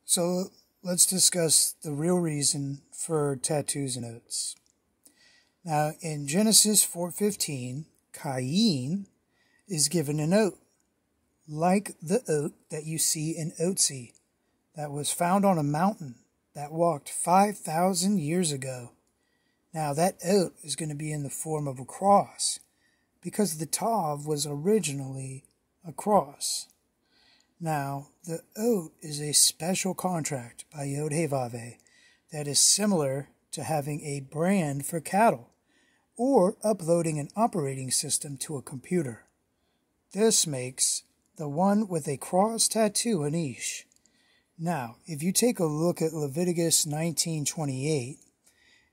So let's discuss the real reason for tattoos and oaths. Now, in Genesis 4:15, Cain is given an oath, like the oath that you see in Otzi, that was found on a mountain that walked 5,000 years ago. Now, that oath is going to be in the form of a cross, because the Tav was originally a cross. Now, the oath is a special contract by Yod-Heh-Vav-Heh that is similar to having a brand for cattle or uploading an operating system to a computer. This makes the one with a cross tattoo an Ish. Now, if you take a look at Leviticus 19:28,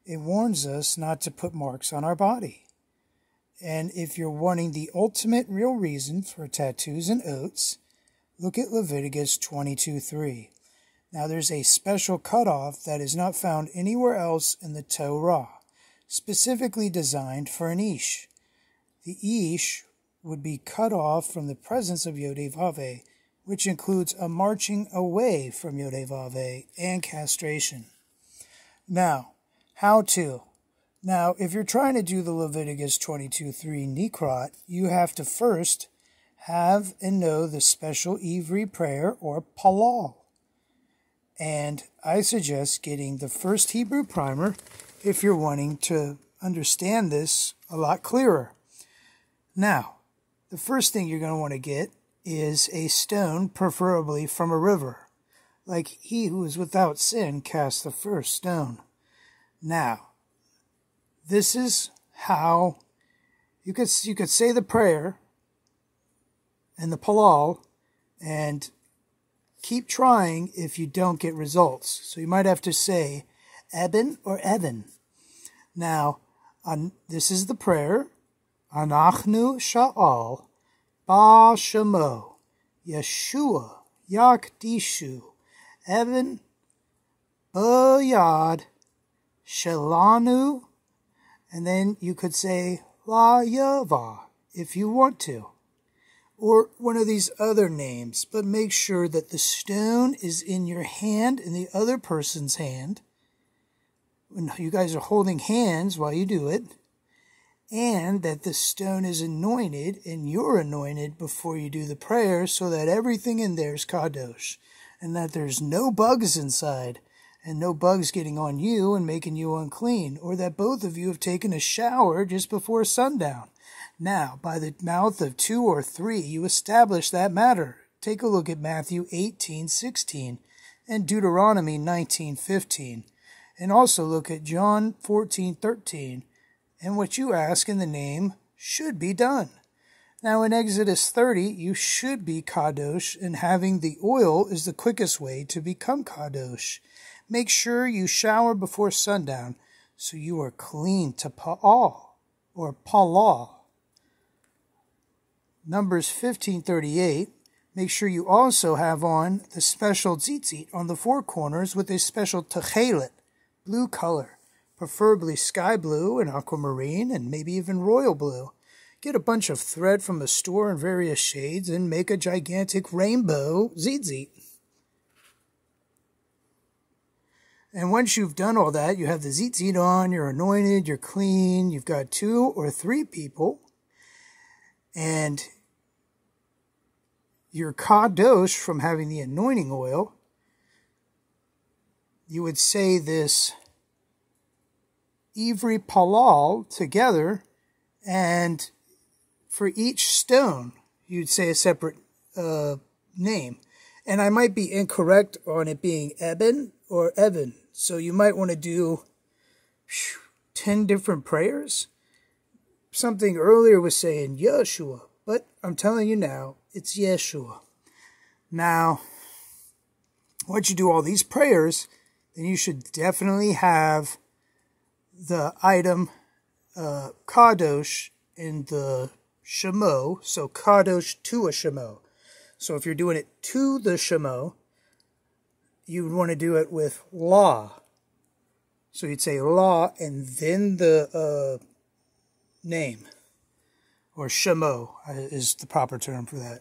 it warns us not to put marks on our body. And if you're wanting the ultimate real reason for tattoos and oaths, look at Leviticus 22:3. Now there's a special cutoff that is not found anywhere else in the Torah, specifically designed for an Ish. The Ish would be cut off from the presence of Yod-Heh-Vav-Heh, which includes a marching away from Yod-Heh-Vav-Heh and castration. Now, how to? Now, if you're trying to do the Leviticus 22:3 Nikrot, you have to first have and know the special Ivri prayer or Palal. And I suggest getting the first Hebrew primer if you're wanting to understand this a lot clearer. Now, the first thing you're going to want to get is a stone, preferably from a river, like he who is without sin cast the first stone. Now, this is how you could say the prayer and the Palal and keep trying if you don't get results. So you might have to say Eben or Evan. Now, this is the prayer. Anachnu sha'al ba shemo Yeshua yakdishu Eben b'yad shelanu. And then you could say La Yava if you want to, or one of these other names, but make sure that the stone is in your hand and the other person's hand. When you guys are holding hands while you do it, and that the stone is anointed and you're anointed before you do the prayer, so that everything in there is kadosh, and that there's no bugs inside, and no bugs getting on you and making you unclean, or that both of you have taken a shower just before sundown. Now, by the mouth of 2 or 3, you establish that matter. Take a look at Matthew 18:16 and Deuteronomy 19:15, and also look at John 14:13. And what you ask in the name should be done. Now, in Exodus 30, you should be kadosh, and having the oil is the quickest way to become kadosh. Make sure you shower before sundown, so you are clean to pa'al, or palal. Numbers 15:38, make sure you also have on the special tzitzit on the 4 corners with a special techelet, blue color, preferably sky blue and aquamarine and maybe even royal blue. Get a bunch of thread from the store in various shades and make a gigantic rainbow tzitzit. And once you've done all that, you have the tzitzit on, you're anointed, you're clean, you've got 2 or 3 people, and you're kadosh from having the anointing oil. You would say this Ivri Palal together, and for each stone, you'd say a separate name. And I might be incorrect on it being Eben or Evan. So you might want to do 10 different prayers. Something earlier was saying Yeshua, but I'm telling you now, it's Yeshua. Now, once you do all these prayers, then you should definitely have the item Kadosh in the Shemo, so Kadosh to a Shemo. So if you're doing it to the Shemo, you would want to do it with La. So you'd say La and then the name, or Shemo is the proper term for that.